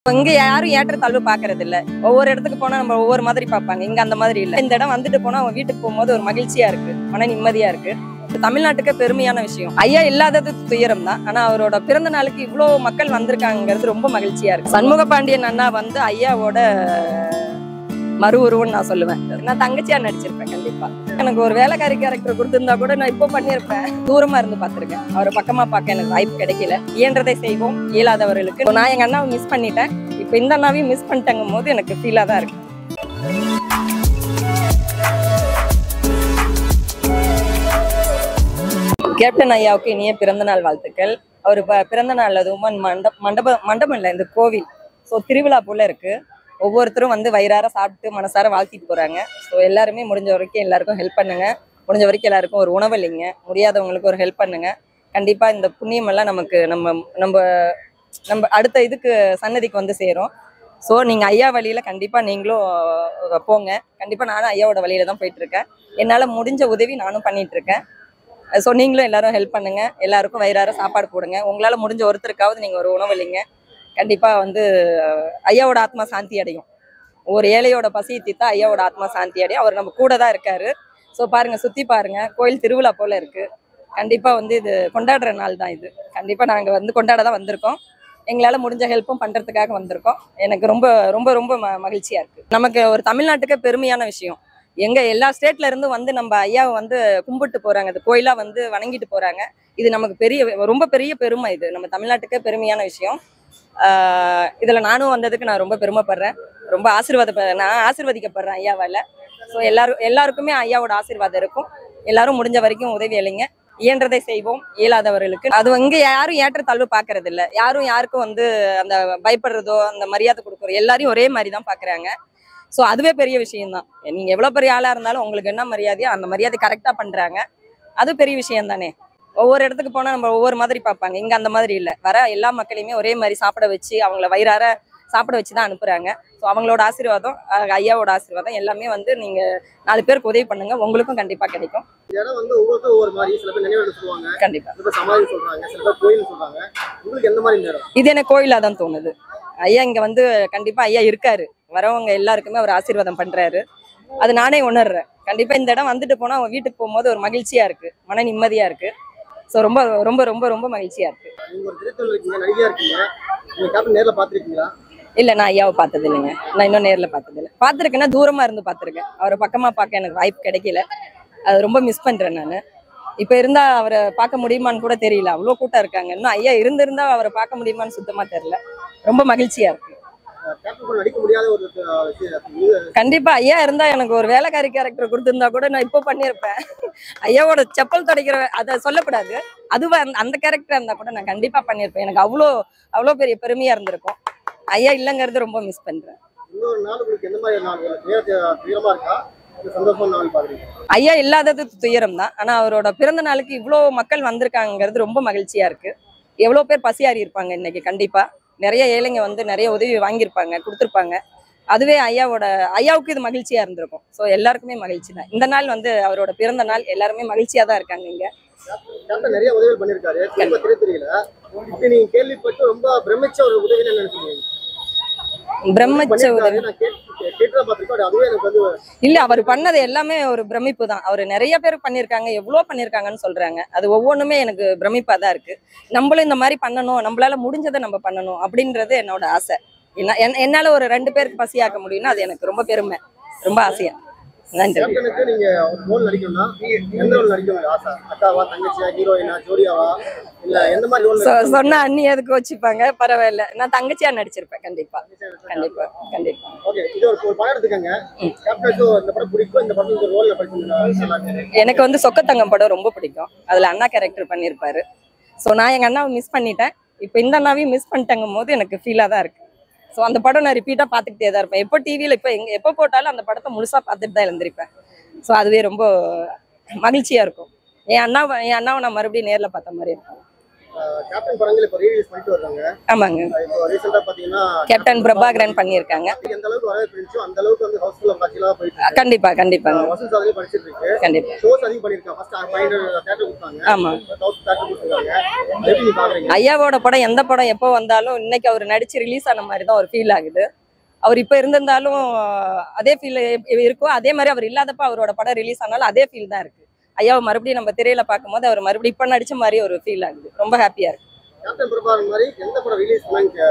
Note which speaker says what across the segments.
Speaker 1: இங்க யாரும் ஏற்றத்தாழ்வு பாக்குறது இல்ல. ஒவ்வொரு இடத்துக்கு போனா நம்ம ஒவ்வொரு மாதிரி பார்ப்பாங்க. இங்க அந்த மாதிரி இல்ல. இந்த இடம் வந்துட்டு போனா அவங்க வீட்டுக்கு போகும்போது ஒரு மகிழ்ச்சியா இருக்கு, மன நிம்மதியா இருக்கு. தமிழ்நாட்டுக்கு பெருமையான விஷயம். ஐயா இல்லாதது துயரம் தான். ஆனா அவரோட பிறந்த நாளுக்கு இவ்வளவு மக்கள் வந்திருக்காங்கிறது ரொம்ப மகிழ்ச்சியா இருக்கு. சண்முக பாண்டியன் அண்ணா வந்து ஐயாவோட மறு உருவம்னு நான் சொல்லுவேன். நான் தங்கச்சியா நடிச்சிருப்பேன் கண்டிப்பா. எனக்கு ஒரு வேலைக்காரி கேரக்டர் கொடுத்திருந்தா கூட நான் இப்போ பண்ணியிருப்பேன். தூரமா இருந்து பார்த்திருக்கேன். அவரை பக்கமா பார்க்க எனக்கு வாய்ப்பு கிடைக்கல. இயன்றதை செய்வோம் இயலாதவர்களுக்கு. நான் எங்க அண்ணாவை மிஸ் பண்ணிட்டேன். இப்போ இந்த அண்ணாவையும் மிஸ் பண்ணிட்டங்கும் போது எனக்கு ஃபீலா தான் இருக்கு. கேப்டன் ஐயாவுக்கு இனிய பிறந்தநாள் வாழ்த்துக்கள். அவர் பிறந்த நாள் அதுவும் மண்டபம் இல்லை, இந்த கோவில். ஸோ திருவிழா போல இருக்கு. ஒவ்வொருத்தரும் வந்து வயிறார சாப்பிட்டு மனசார வாழ்த்திட்டு போறாங்க. ஸோ எல்லாருமே முடிஞ்ச வரைக்கும் எல்லாருக்கும் ஹெல்ப் பண்ணுங்க. முடிஞ்ச வரைக்கும் எல்லாருக்கும் ஒரு உணவு இல்லைங்க, முடியாதவங்களுக்கு ஒரு ஹெல்ப் பண்ணுங்க. கண்டிப்பா இந்த புண்ணியம் எல்லாம் நமக்கு நம்ம நம்ம நம்ம அடுத்த இதுக்கு சன்னதிக்கு வந்து சேரும். ஸோ நீங்க ஐயா வழியில கண்டிப்பா நீங்களும் போங்க. கண்டிப்பா நானும் ஐயாவோட வழியில தான் போயிட்டு இருக்கேன். என்னால முடிஞ்ச உதவி நானும் பண்ணிட்டு இருக்கேன். ஸோ நீங்களும் எல்லாரும் ஹெல்ப் பண்ணுங்க. எல்லாருக்கும் வயிறார சாப்பாடு போடுங்க. உங்களால முடிஞ்ச ஒருத்தருக்காவது நீங்க ஒரு உணவு இல்லைங்க. கண்டிப்பா வந்து ஐயாவோட ஆத்மா சாந்தி அடையும். ஒரு ஏழையோட பசியை தீர்த்தா ஐயாவோட ஆத்மா சாந்தி அடையும். அவர் நம்ம கூட தான் இருக்காரு. ஸோ பாருங்க, சுத்தி பாருங்க, கோயில் திருவிழா போல இருக்கு. கண்டிப்பா வந்து இது கொண்டாடுற நாள் தான் இது. கண்டிப்பா நாங்க வந்து கொண்டாட தான் வந்திருக்கோம். எங்களால முடிஞ்ச ஹெல்ப்பும் பண்றதுக்காக வந்திருக்கோம். எனக்கு ரொம்ப ரொம்ப ரொம்ப மகிழ்ச்சியா இருக்கு. நமக்கு ஒரு தமிழ்நாட்டுக்கு பெருமையான விஷயம். எங்க எல்லா ஸ்டேட்ல இருந்து வந்து நம்ம ஐயாவை வந்து கும்பிட்டு போறாங்க, அது கோயிலா வந்து வணங்கிட்டு போறாங்க. இது நமக்கு ரொம்ப பெரிய பெருமை. இது நம்ம தமிழ்நாட்டுக்கு பெருமையான விஷயம். இதுல நானும் வந்ததுக்கு நான் ரொம்ப பெருமைப்படுறேன். ரொம்ப நான் ஆசீர்வதிக்கப்படுறேன் ஐயாவால. ஸோ எல்லாருக்குமே ஐயாவோட ஆசீர்வாதம் இருக்கும். எல்லாரும் முடிஞ்ச வரைக்கும் உதவி அளிங்க. இயன்றதை செய்வோம் இயலாதவர்களுக்கு. அது இங்க யாரும் ஏற்றத்தாழ்வு பாக்குறது இல்ல. யாரும் யாருக்கும் வந்து அந்த பயப்படுறதோ அந்த மரியாதை கொடுக்குறோம், எல்லாரையும் ஒரே மாதிரி தான் பாக்குறாங்க. ஸோ அதுவே பெரிய விஷயம் தான். நீங்க எவ்வளவு பெரிய ஆளா இருந்தாலும் உங்களுக்கு என்ன மரியாதையோ அந்த மரியாதை கரெக்டா பண்றாங்க. அது பெரிய விஷயம் தானே. ஒவ்வொரு இடத்துக்கு போனா நம்ம ஒவ்வொரு மாதிரி பார்ப்பாங்க. இங்க அந்த மாதிரி இல்லை. வர எல்லா மக்களையுமே ஒரே மாதிரி சாப்பிட வச்சு அவங்கள வயிறார சாப்பிட வச்சுதான் அனுப்புறாங்க. ஸோ அவங்களோட ஆசீர்வாதம், ஐயாவோட ஆசீர்வாதம் எல்லாமே வந்து நீங்க 4 பேருக்கு உதவி பண்ணுங்க, உங்களுக்கும் கண்டிப்பா கிடைக்கும். கண்டிப்பா இது எனக்கு கோயிலா தான் தோணுது. ஐயா இங்க வந்து கண்டிப்பா ஐயா இருக்காரு. வரவங்க எல்லாருக்குமே அவர் ஆசீர்வாதம் பண்றாரு. அது நானே உணர்றேன். கண்டிப்பா இந்த இடம் வந்துட்டு போனா அவங்க வீட்டுக்கு போகும்போது ஒரு மகிழ்ச்சியா இருக்கு, மன நிம்மதியா இருக்கு. ஸோ ரொம்ப ரொம்ப ரொம்ப ரொம்ப மகிழ்ச்சியா இருக்கு. இல்ல, நான் ஐயாவை பார்த்தது இல்லைங்க. நான் இன்னும் நேரில் பார்த்தது இல்லை. பார்த்துருக்கேன்னா தூரமா இருந்து பார்த்துருக்கேன். அவரை பக்கமா பார்க்க எனக்கு வாய்ப்பு கிடைக்கல. அது ரொம்ப மிஸ் பண்றேன் நான். இப்ப இருந்தா அவரை பார்க்க முடியுமான்னு கூட தெரியல. அவ்வளோ கூட்டம் இருக்காங்க. இன்னும் ஐயா இருந்திருந்தா அவரை பார்க்க முடியுமான்னு சுத்தமா தெரியல. ரொம்ப மகிழ்ச்சியா இருக்கு. கண்டிப்பா ஐயா இருந்தா எனக்கு ஒரு வேலைக்காரி கேரக்டர் கொடுத்திருந்தா கூட நான் இப்போ பண்ணியிருப்பேன். ஐயாவோட செப்பல் துடைக்கிற அதை சொல்லக்கூடாது, அதுவா அந்த கேரக்டரா இருந்தா கூட நான் கண்டிப்பா பண்ணியிருப்பேன். எனக்கு அவ்வளோ பெரிய பெருமையா இருந்திருக்கும். ஐயா இல்லைங்கிறது ரொம்ப மிஸ் பண்றேன். ஐயா இல்லாதது துயரம் தான். ஆனா அவரோட பிறந்த நாளுக்கு இவ்வளவு மக்கள் வந்திருக்காங்கிறது ரொம்ப மகிழ்ச்சியா இருக்கு. எவ்வளவு பேர் பசியாறி இருப்பாங்க இன்னைக்கு. கண்டிப்பா நிறைய ஏழைங்க வந்து நிறைய உதவி வாங்கியிருப்பாங்க, கொடுத்துருப்பாங்க. அதுவே ஐயாவுக்கு இது மகிழ்ச்சியா இருந்திருக்கும். ஸோ எல்லாருக்குமே மகிழ்ச்சி தான். இந்த நாள் வந்து அவரோட பிறந்த நாள். எல்லாருமே மகிழ்ச்சியா தான் இருக்காங்க இங்க. நிறைய உதவி பண்ணிருக்காரு. நீங்க கேள்விப்பட்டு ரொம்ப பிரமிச்ச ஒரு உதவி இல்ல, அவர் பண்ணது எல்லாமே ஒரு பிரமிப்பு தான். அவர் நிறைய பேர் பண்ணிருக்காங்க, எவ்வளவு பண்ணிருக்காங்கன்னு சொல்றாங்க. அது ஒவ்வொன்றுமே எனக்கு பிரமிப்பா தான் இருக்கு. நம்மளும் இந்த மாதிரி பண்ணணும், நம்மளால முடிஞ்சதை நம்ம பண்ணணும் அப்படின்றது என்னோட ஆசை. என்னால ஒரு 2 பேருக்கு பசியாக்க முடியும்னா அது எனக்கு ரொம்ப பெருமை, ரொம்ப ஆசையா. நன்றி. சொன்னா அண்ணி எதுக்கு வச்சுப்பாங்க, பரவாயில்ல. நான் தங்கச்சியா நடிச்சிருப்பேன். கண்டிப்பா கண்டிப்பா கண்டிப்பா. எனக்கு வந்து சொக்கத்தங்கம் படம் ரொம்ப பிடிக்கும். அதுல அண்ணா கேரக்டர் பண்ணிருப்பாரு. ஸோ நான் எங்க அண்ணாவை மிஸ் பண்ணிட்டேன். இப்போ இந்த அண்ணாவையும் மிஸ் பண்ணிட்டங்கும் போது எனக்கு ஃபீலா தான் இருக்கு. ஸோ அந்த படம் நான் ரிப்பீட்டா பார்த்துக்கிட்டே தான் இருப்பேன். எப்போ டிவியில எப்போ போட்டாலும் அந்த படத்தை முழுசா பார்த்துட்டு தான் எழுந்திருப்பேன். ஸோ அதுவே ரொம்ப மகிழ்ச்சியா இருக்கும். என் அண்ணாவை நான் மறுபடியும் நேரில் பார்த்த மாதிரி இருக்கும்.
Speaker 2: கேப்டன் படங்கள் இப்ப ரீலீஸ் பண்ணிட்டு வர்றாங்க.
Speaker 1: ஆமாங்க.
Speaker 2: இப்போ ரீசெண்டா பாத்தீங்கன்னா
Speaker 1: கேப்டன் பிரபாகரன் பண்ணியிருக்காங்க.
Speaker 2: எந்த அளவுக்கு வரவேற்பு இருந்துச்சோ அந்த அளவுக்கு வந்து ஹவுஸ்ஃபுல் காட்சிலாம் போயிட்டு இருக்கு.
Speaker 1: கண்டிப்பா கண்டிப்பாங்க.
Speaker 2: வசூல் சாதனை படிச்சிட்டு இருக்கு.
Speaker 1: கண்டிப்பா.
Speaker 2: ஷோஸ் அதிகம் பண்ணிருக்காங்க. ஃபர்ஸ்ட் 500 தியேட்டர் கொடுத்தாங்க.
Speaker 1: ஆமா.
Speaker 2: 1000 தியேட்டர் கொடுத்தாங்க. எப்படி பாக்குறீங்க?
Speaker 1: ஐயாவோட படம் எந்த படம் எப்போ வந்தாலும் இன்னைக்கு அவர் நடிச்சு ரிலீஸ் ஆன மாதிரி தான் ஒரு ஃபீல் ஆகுது. அவர் இப்ப இருந்திருந்தாலும் அதே ஃபீல் இருக்கும். அதே மாதிரி அவர் இல்லாதப்ப அவரோட படம் ரிலீஸ் ஆனாலும் அதே ஃபீல் தான் இருக்கு. ஐயாவை மறுபடியும் நம்ம திரையில பார்க்கும்போது அவர் மறுபடியும் இப்ப நடிச்ச மாதிரி ஒரு ஃபீல் ஆகுது. ரொம்ப ஹாப்பியா இருக்கு.
Speaker 2: கேப்டன் பிரபாகரன் மாதிரி எந்த படம் ரிலீஸ் பண்ணா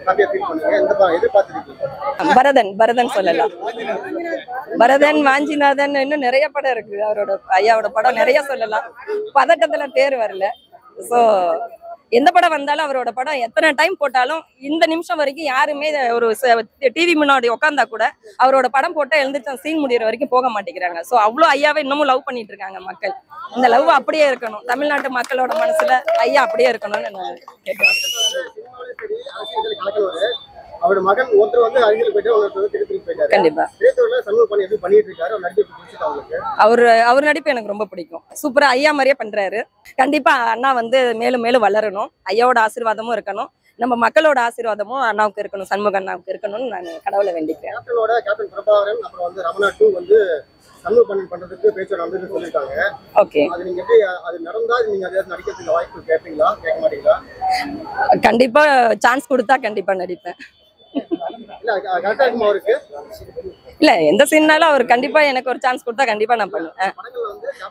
Speaker 2: ஹாப்பியா ஃபீல் பண்ணுவீங்க? எந்த படம் எதிர்பார்த்திருக்கீங்க?
Speaker 1: பரதன் சொல்லலாம். பரதன், வாஞ்சிநாதன், இன்னும் நிறைய படம் இருக்கு. அவரோட ஐயாவோட படம் நிறைய சொல்லலாம். பதட்டத்துல பேர் வரல. சோ எந்த படம் வந்தாலும் அவரோட படம் எத்தனை டைம் போட்டாலும் இந்த நிமிஷம் வரைக்கும் யாருமே ஒரு டிவி முன்னாடி உட்காந்தா கூட அவரோட படம் போட்டா எழுந்துட்டு சீன் முடிகிற வரைக்கும் போக மாட்டேங்கிறாங்க. ஸோ அவ்வளோ ஐயாவை இன்னமும் லவ் பண்ணிட்டு இருக்காங்க மக்கள். இந்த லவ் அப்படியே இருக்கணும். தமிழ்நாட்டு மக்களோட மனசுல ஐயா அப்படியே இருக்கணும்னு நான் கேட்கிறேன்.
Speaker 2: அவரோட மகன் ஒருத்தர் வந்து அறிஞர் போயிட்டு ஒருத்தர் திருப்பி போயிட்டாரு.
Speaker 1: கண்டிப்பா.
Speaker 2: சமூக பணி எப்படி பண்ணிட்டு இருக்காரு? அவர் நடிப்பு பிடிச்சிட்டு அவங்களுக்கு
Speaker 1: அவர் நடிப்பு எனக்கு ரொம்ப பிடிக்கும். சூப்பரா ஐயா மாதிரியே பண்றாரு. கண்டிப்பா அண்ணா வந்து மேலும் மேலும் வளரணும். ஐயாவோட ஆசீர்வாதமும் இருக்கணும். நம்ம மக்களோட ஆசீர்வாதமும் அண்ணாவுக்கு இருக்கணும், சண்முக அண்ணாவுக்கு இருக்கணும்னு நான் கடவுளை வேண்டிக்கிறேன்.
Speaker 2: கேப்டன் பிரபாகரன் அப்புறம் வந்து ரமணா 2 வந்து சமூக பணி பண்றதுக்கு பேச்சு நடந்துன்னு சொல்லிட்டாங்க.
Speaker 1: ஓகே.
Speaker 2: அது நீங்க எப்படி அது நடந்தா நீங்க அதாவது நடிக்கிறதுக்கு வாய்ப்பு கேட்பீங்களா, கேட்க மாட்டீங்களா?
Speaker 1: கண்டிப்பா சான்ஸ் கொடுத்தா கண்டிப்பா நடிப்பேன். இல்ல எந்த சீன்னாலும் அவர் கண்டிப்பா எனக்கு ஒரு சான்ஸ் கொடுத்தா கண்டிப்பா நான் பண்ணுவேன்.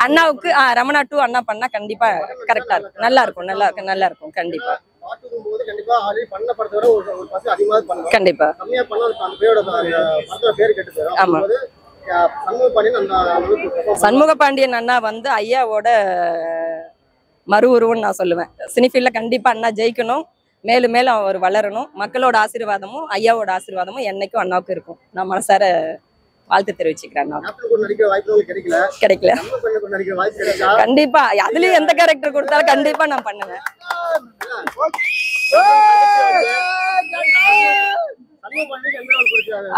Speaker 1: அண்ணாவுக்கு ரமணா 2 அண்ணா பண்ணா கண்டிப்பா கரெக்டா இருக்கும். நல்லா இருக்கும் கண்டிப்பா. கண்டிப்பா. ஆமா. சண்முக பாண்டியன் அண்ணா வந்து ஐயாவோட மறு உருவம்னு நான் சொல்லுவேன். சினிஃபீல்ட்ல கண்டிப்பா அண்ணா ஜெயிக்கணும். மேலும் மேலும் அவர் வளரணும். மக்களோட ஆசீர்வாதமும் ஐயாவோட ஆசீர்வாதமும் என்னைக்கும் அண்ணாவுக்கு இருக்கும். நான் மனசார வாழ்த்து தெரிவிச்சுக்கிறேன். கிடைக்கல. கண்டிப்பா அதுலயும் எந்த கேரக்டர் கொடுத்தாலும் கண்டிப்பா நான் பண்ணுவேன்.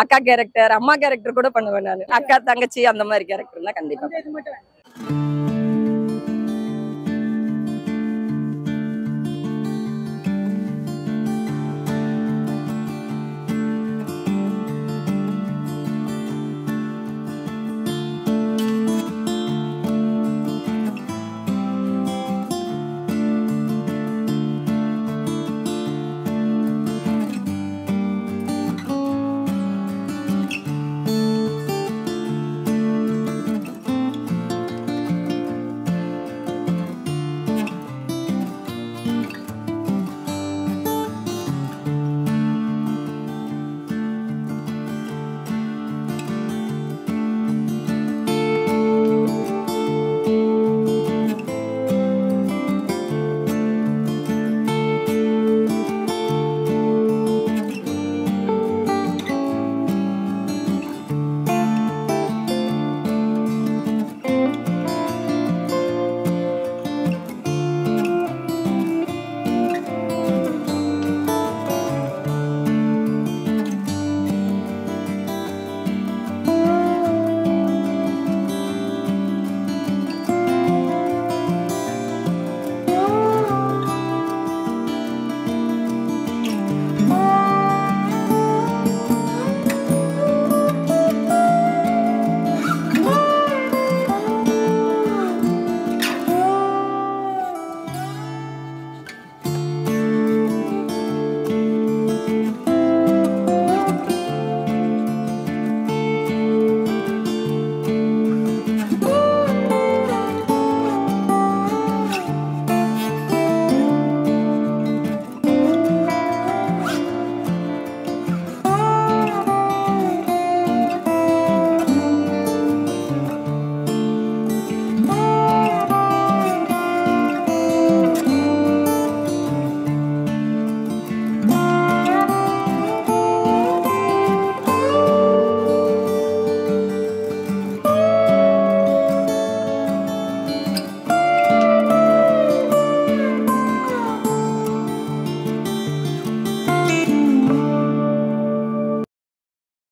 Speaker 1: அக்கா கேரக்டர், அம்மா கேரக்டர் கூட பண்ணுவேன் நான். அக்கா, தங்கச்சி அந்த மாதிரி கேரக்டர்லாம் கண்டிப்பா.